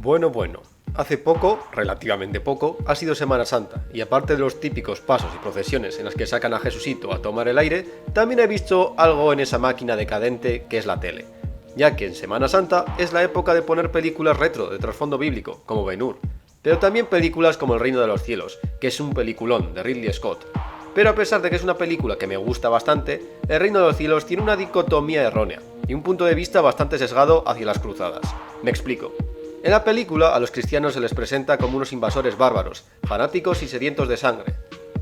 Bueno, hace poco, relativamente poco, ha sido Semana Santa, y aparte de los típicos pasos y procesiones en las que sacan a Jesucito a tomar el aire, también he visto algo en esa máquina decadente que es la tele. Ya que en Semana Santa es la época de poner películas retro de trasfondo bíblico, como Ben-Hur, pero también películas como El Reino de los Cielos, que es un peliculón de Ridley Scott. Pero a pesar de que es una película que me gusta bastante, El Reino de los Cielos tiene una dicotomía errónea y un punto de vista bastante sesgado hacia las cruzadas. Me explico. En la película a los cristianos se les presenta como unos invasores bárbaros, fanáticos y sedientos de sangre,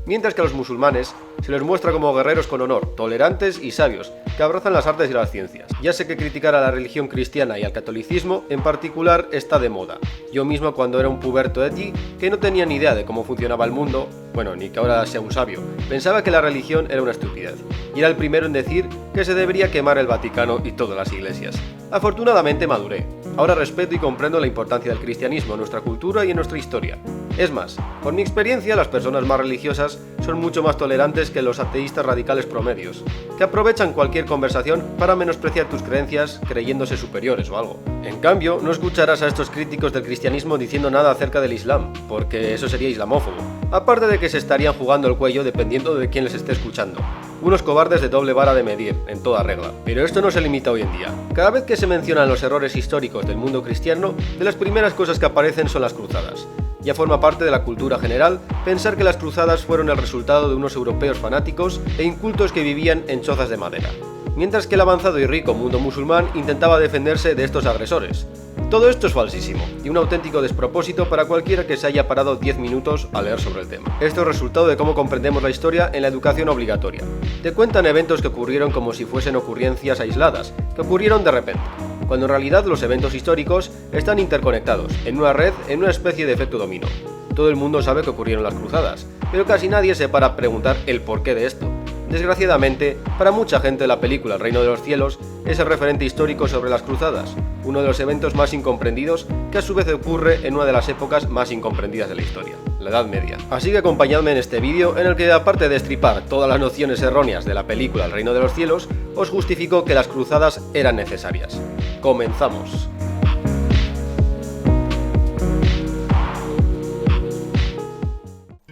mientras que a los musulmanes se les muestra como guerreros con honor, tolerantes y sabios, que abrazan las artes y las ciencias. Ya sé que criticar a la religión cristiana y al catolicismo en particular está de moda. Yo mismo cuando era un puberto eti, que no tenía ni idea de cómo funcionaba el mundo, bueno, ni que ahora sea un sabio, pensaba que la religión era una estupidez, y era el primero en decir que se debería quemar el Vaticano y todas las iglesias. Afortunadamente maduré. Ahora respeto y comprendo la importancia del cristianismo en nuestra cultura y en nuestra historia. Es más, por mi experiencia, las personas más religiosas son mucho más tolerantes que los ateístas radicales promedios, que aprovechan cualquier conversación para menospreciar tus creencias creyéndose superiores o algo. En cambio, no escucharás a estos críticos del cristianismo diciendo nada acerca del Islam, porque eso sería islamófobo. Aparte de que se estarían jugando el cuello dependiendo de quién les esté escuchando. Unos cobardes de doble vara de medir, en toda regla. Pero esto no se limita hoy en día. Cada vez que se mencionan los errores históricos del mundo cristiano, de las primeras cosas que aparecen son las cruzadas. Ya forma parte de la cultura general pensar que las cruzadas fueron el resultado de unos europeos fanáticos e incultos que vivían en chozas de madera, mientras que el avanzado y rico mundo musulmán intentaba defenderse de estos agresores. Todo esto es falsísimo, y un auténtico despropósito para cualquiera que se haya parado 10 minutos a leer sobre el tema. Esto es resultado de cómo comprendemos la historia en la educación obligatoria. Te cuentan eventos que ocurrieron como si fuesen ocurrencias aisladas, que ocurrieron de repente, cuando en realidad los eventos históricos están interconectados, en una red, en una especie de efecto dominó. Todo el mundo sabe que ocurrieron las cruzadas, pero casi nadie se para a preguntar el porqué de esto. Desgraciadamente, para mucha gente la película El Reino de los Cielos es el referente histórico sobre las cruzadas, uno de los eventos más incomprendidos que a su vez ocurre en una de las épocas más incomprendidas de la historia, la Edad Media. Así que acompañadme en este vídeo en el que, aparte de destripar todas las nociones erróneas de la película El Reino de los Cielos, os justifico que las cruzadas eran necesarias. ¡Comenzamos!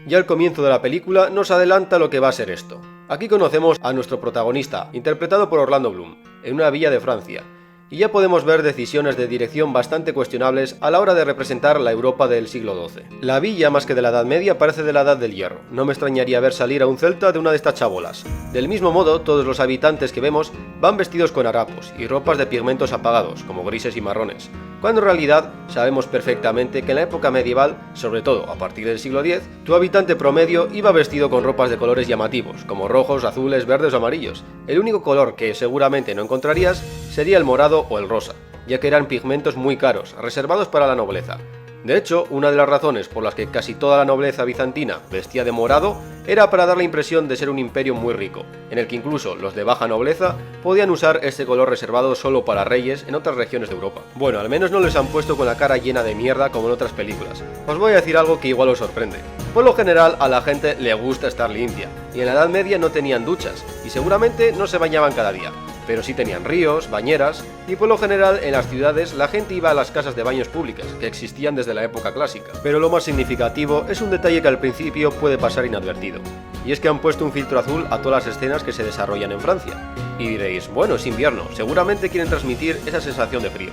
Ya al comienzo de la película nos adelanta lo que va a ser esto. Aquí conocemos a nuestro protagonista, interpretado por Orlando Bloom, en una villa de Francia, y ya podemos ver decisiones de dirección bastante cuestionables a la hora de representar la Europa del siglo XII. La villa, más que de la Edad Media, parece de la Edad del Hierro. No me extrañaría ver salir a un celta de una de estas chabolas. Del mismo modo, todos los habitantes que vemos van vestidos con harapos y ropas de pigmentos apagados, como grises y marrones, cuando en realidad sabemos perfectamente que en la época medieval, sobre todo a partir del siglo X, tu habitante promedio iba vestido con ropas de colores llamativos, como rojos, azules, verdes o amarillos. El único color que seguramente no encontrarías sería el morado o el rosa, ya que eran pigmentos muy caros, reservados para la nobleza. De hecho, una de las razones por las que casi toda la nobleza bizantina vestía de morado era para dar la impresión de ser un imperio muy rico, en el que incluso los de baja nobleza podían usar este color reservado solo para reyes en otras regiones de Europa. Bueno, al menos no les han puesto con la cara llena de mierda como en otras películas. Os voy a decir algo que igual os sorprende. Por lo general a la gente le gusta estar limpia, y en la Edad Media no tenían duchas, y seguramente no se bañaban cada día. Pero sí tenían ríos, bañeras, y por lo general en las ciudades la gente iba a las casas de baños públicas, que existían desde la época clásica. Pero lo más significativo es un detalle que al principio puede pasar inadvertido, y es que han puesto un filtro azul a todas las escenas que se desarrollan en Francia. Y diréis, bueno, es invierno, seguramente quieren transmitir esa sensación de frío.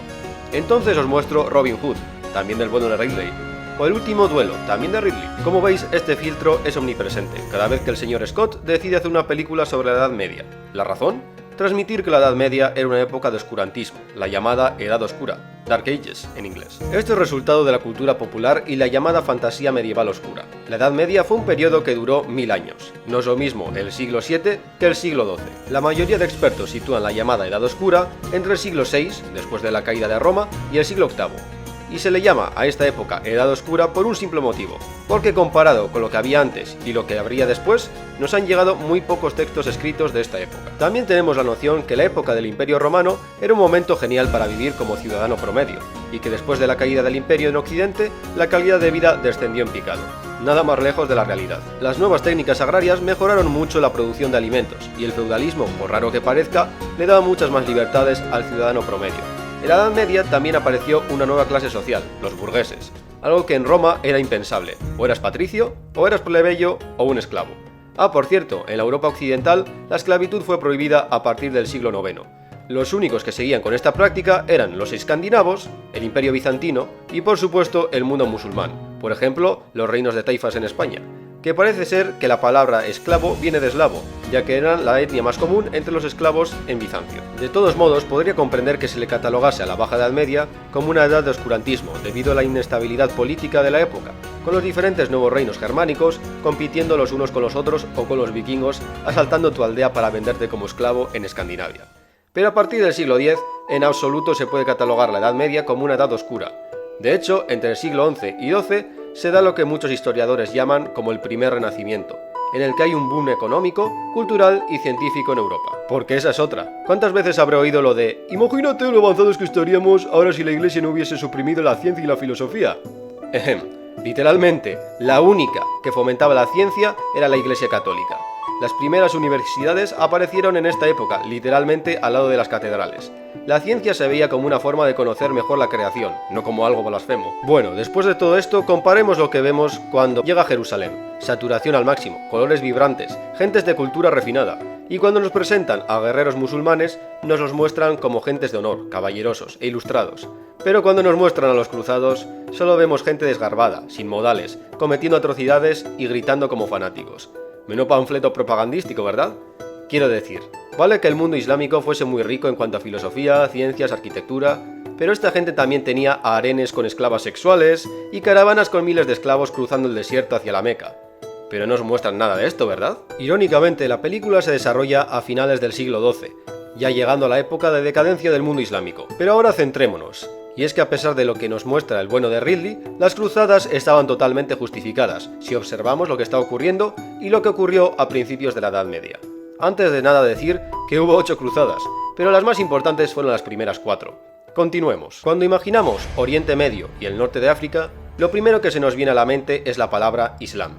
Entonces os muestro Robin Hood, también del bueno de Ridley, o El Último Duelo, también de Ridley. Como veis, este filtro es omnipresente, cada vez que el señor Scott decide hacer una película sobre la Edad Media. ¿La razón? Transmitir que la Edad Media era una época de oscurantismo, la llamada Edad Oscura, Dark Ages en inglés. Esto es resultado de la cultura popular y la llamada fantasía medieval oscura. La Edad Media fue un periodo que duró 1000 años. No es lo mismo el siglo VII que el siglo XII. La mayoría de expertos sitúan la llamada Edad Oscura entre el siglo VI, después de la caída de Roma, y el siglo VIII. Y se le llama a esta época Edad Oscura por un simple motivo, porque comparado con lo que había antes y lo que habría después, nos han llegado muy pocos textos escritos de esta época. También tenemos la noción que la época del Imperio Romano era un momento genial para vivir como ciudadano promedio, y que después de la caída del Imperio en Occidente, la calidad de vida descendió en picado. Nada más lejos de la realidad. Las nuevas técnicas agrarias mejoraron mucho la producción de alimentos, y el feudalismo, por raro que parezca, le daba muchas más libertades al ciudadano promedio. En la Edad Media también apareció una nueva clase social, los burgueses, algo que en Roma era impensable, o eras patricio, o eras plebeyo, o un esclavo. Ah, por cierto, en la Europa occidental la esclavitud fue prohibida a partir del siglo IX. Los únicos que seguían con esta práctica eran los escandinavos, el Imperio bizantino y por supuesto el mundo musulmán, por ejemplo los reinos de taifas en España, que parece ser que la palabra esclavo viene de eslavo, ya que eran la etnia más común entre los esclavos en Bizancio. De todos modos, podría comprender que se le catalogase a la Baja Edad Media como una edad de oscurantismo, debido a la inestabilidad política de la época, con los diferentes nuevos reinos germánicos compitiendo los unos con los otros o con los vikingos asaltando tu aldea para venderte como esclavo en Escandinavia. Pero a partir del siglo X, en absoluto se puede catalogar la Edad Media como una edad oscura. De hecho, entre el siglo XI y XII se da lo que muchos historiadores llaman como el primer renacimiento, en el que hay un boom económico, cultural y científico en Europa. Porque esa es otra. ¿Cuántas veces habré oído lo de "imagínate lo avanzados que estaríamos ahora si la Iglesia no hubiese suprimido la ciencia y la filosofía"? Literalmente, la única que fomentaba la ciencia era la Iglesia Católica. Las primeras universidades aparecieron en esta época, literalmente al lado de las catedrales. La ciencia se veía como una forma de conocer mejor la creación, no como algo blasfemo. Bueno, después de todo esto, comparemos lo que vemos cuando llega a Jerusalén. Saturación al máximo, colores vibrantes, gentes de cultura refinada. Y cuando nos presentan a guerreros musulmanes, nos los muestran como gentes de honor, caballerosos e ilustrados. Pero cuando nos muestran a los cruzados, solo vemos gente desgarbada, sin modales, cometiendo atrocidades y gritando como fanáticos. Menudo panfleto propagandístico, ¿verdad? Quiero decir, vale que el mundo islámico fuese muy rico en cuanto a filosofía, ciencias, arquitectura, pero esta gente también tenía harenes con esclavas sexuales y caravanas con miles de esclavos cruzando el desierto hacia la Meca. Pero no nos muestran nada de esto, ¿verdad? Irónicamente, la película se desarrolla a finales del siglo XII, ya llegando a la época de decadencia del mundo islámico. Pero ahora centrémonos. Y es que a pesar de lo que nos muestra el bueno de Ridley, las cruzadas estaban totalmente justificadas, si observamos lo que está ocurriendo y lo que ocurrió a principios de la Edad Media. Antes de nada decir que hubo 8 cruzadas, pero las más importantes fueron las primeras 4. Continuemos. Cuando imaginamos Oriente Medio y el norte de África, lo primero que se nos viene a la mente es la palabra Islam.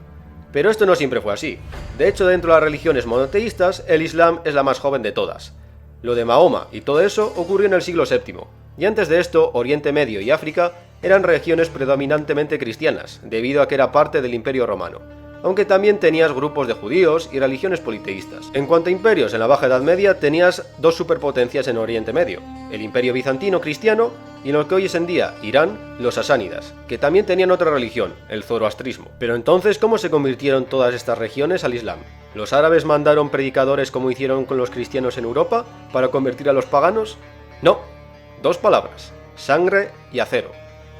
Pero esto no siempre fue así. De hecho, dentro de las religiones monoteístas, el Islam es la más joven de todas. Lo de Mahoma y todo eso ocurrió en el siglo VII. Y antes de esto, Oriente Medio y África eran regiones predominantemente cristianas, debido a que era parte del Imperio Romano, aunque también tenías grupos de judíos y religiones politeístas. En cuanto a imperios, en la Baja Edad Media tenías 2 superpotencias en Oriente Medio, el Imperio Bizantino cristiano y en lo que hoy es en día Irán, los sasánidas, que también tenían otra religión, el zoroastrismo. Pero entonces, ¿cómo se convirtieron todas estas regiones al Islam? ¿Los árabes mandaron predicadores como hicieron con los cristianos en Europa para convertir a los paganos? No. 2 palabras, sangre y acero.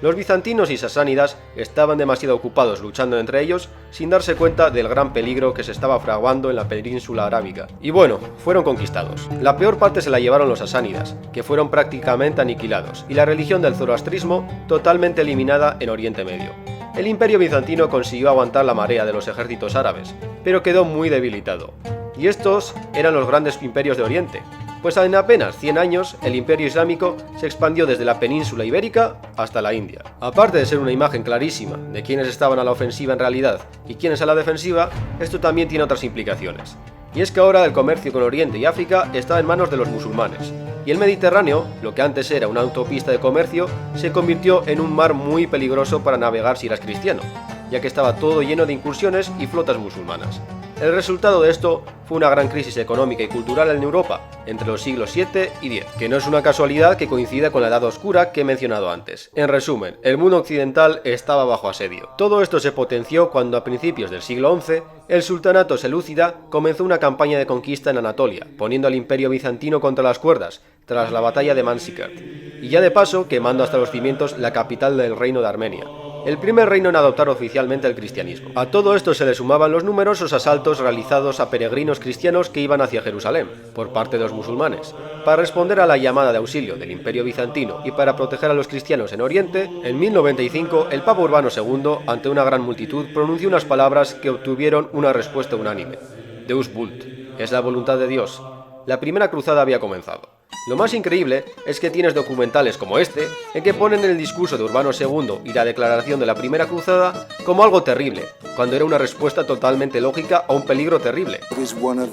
Los bizantinos y sasánidas estaban demasiado ocupados luchando entre ellos sin darse cuenta del gran peligro que se estaba fraguando en la península arábiga. Y bueno, fueron conquistados. La peor parte se la llevaron los sasánidas, que fueron prácticamente aniquilados, y la religión del zoroastrismo totalmente eliminada en Oriente Medio. El Imperio bizantino consiguió aguantar la marea de los ejércitos árabes, pero quedó muy debilitado. Y estos eran los grandes imperios de Oriente, pues en apenas 100 años el Imperio Islámico se expandió desde la península ibérica hasta la India. Aparte de ser una imagen clarísima de quiénes estaban a la ofensiva en realidad y quiénes a la defensiva, esto también tiene otras implicaciones. Y es que ahora el comercio con Oriente y África está en manos de los musulmanes, y el Mediterráneo, lo que antes era una autopista de comercio, se convirtió en un mar muy peligroso para navegar si eras cristiano, ya que estaba todo lleno de incursiones y flotas musulmanas. El resultado de esto fue una gran crisis económica y cultural en Europa, entre los siglos VII y X, que no es una casualidad que coincida con la Edad Oscura que he mencionado antes. En resumen, el mundo occidental estaba bajo asedio. Todo esto se potenció cuando a principios del siglo XI, el sultanato selúcida comenzó una campaña de conquista en Anatolia, poniendo al imperio bizantino contra las cuerdas, tras la batalla de Manzikert, y ya de paso quemando hasta los cimientos la capital del reino de Armenia, el primer reino en adoptar oficialmente el cristianismo. A todo esto se le sumaban los numerosos asaltos realizados a peregrinos cristianos que iban hacia Jerusalén, por parte de los musulmanes. Para responder a la llamada de auxilio del Imperio Bizantino y para proteger a los cristianos en Oriente, en 1095 el Papa Urbano II, ante una gran multitud, pronunció unas palabras que obtuvieron una respuesta unánime. Deus vult, es la voluntad de Dios. La primera cruzada había comenzado. Lo más increíble es que tienes documentales como este, en que ponen el discurso de Urbano II y la declaración de la primera cruzada como algo terrible, cuando era una respuesta totalmente lógica a un peligro terrible. It is one of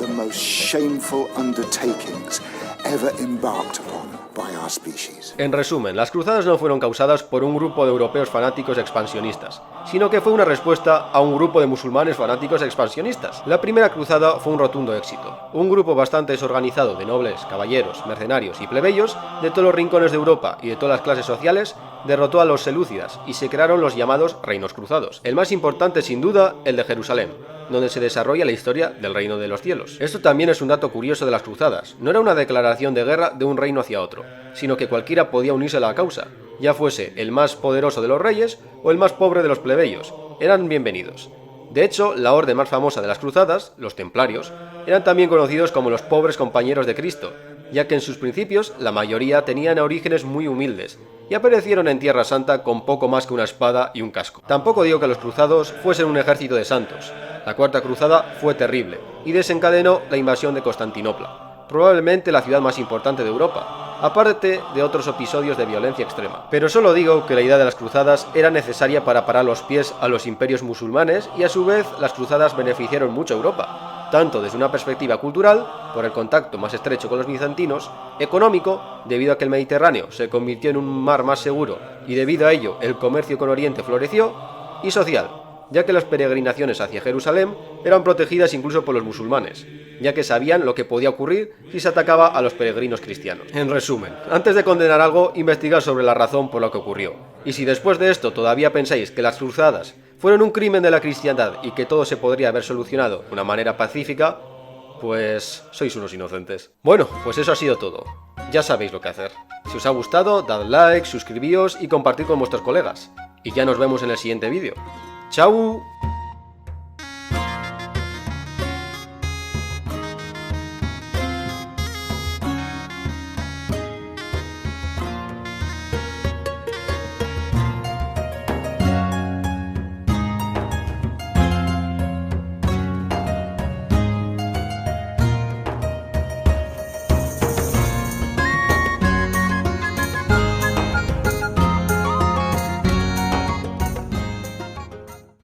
the most shameful undertakings ever embarked upon. by our species. En resumen, las cruzadas no fueron causadas por un grupo de europeos fanáticos expansionistas, sino que fue una respuesta a un grupo de musulmanes fanáticos expansionistas. La primera cruzada fue un rotundo éxito. Un grupo bastante desorganizado de nobles, caballeros, mercenarios y plebeyos de todos los rincones de Europa y de todas las clases sociales derrotó a los selúcidas y se crearon los llamados reinos cruzados. El más importante, sin duda, el de Jerusalén, donde se desarrolla la historia del reino de los cielos. Esto también es un dato curioso de las cruzadas. No era una declaración de guerra de un reino hacia otro, sino que cualquiera podía unirse a la causa, ya fuese el más poderoso de los reyes o el más pobre de los plebeyos. Eran bienvenidos. De hecho, la orden más famosa de las cruzadas, los templarios, eran también conocidos como los pobres compañeros de Cristo, ya que en sus principios la mayoría tenían orígenes muy humildes y aparecieron en Tierra Santa con poco más que una espada y un casco. Tampoco digo que los cruzados fuesen un ejército de santos. La Cuarta Cruzada fue terrible y desencadenó la invasión de Constantinopla, probablemente la ciudad más importante de Europa, aparte de otros episodios de violencia extrema. Pero solo digo que la idea de las cruzadas era necesaria para parar los pies a los imperios musulmanes y a su vez las cruzadas beneficiaron mucho a Europa, tanto desde una perspectiva cultural, por el contacto más estrecho con los bizantinos, económico, debido a que el Mediterráneo se convirtió en un mar más seguro y debido a ello el comercio con Oriente floreció, y social, ya que las peregrinaciones hacia Jerusalén eran protegidas incluso por los musulmanes, ya que sabían lo que podía ocurrir si se atacaba a los peregrinos cristianos. En resumen, antes de condenar algo, investigad sobre la razón por la que ocurrió. Y si después de esto todavía pensáis que las cruzadas fueron un crimen de la cristiandad y que todo se podría haber solucionado de una manera pacífica, pues sois unos inocentes. Bueno, pues eso ha sido todo. Ya sabéis lo que hacer. Si os ha gustado, dad like, suscribíos y compartid con vuestros colegas. Y ya nos vemos en el siguiente vídeo. ¡Chao!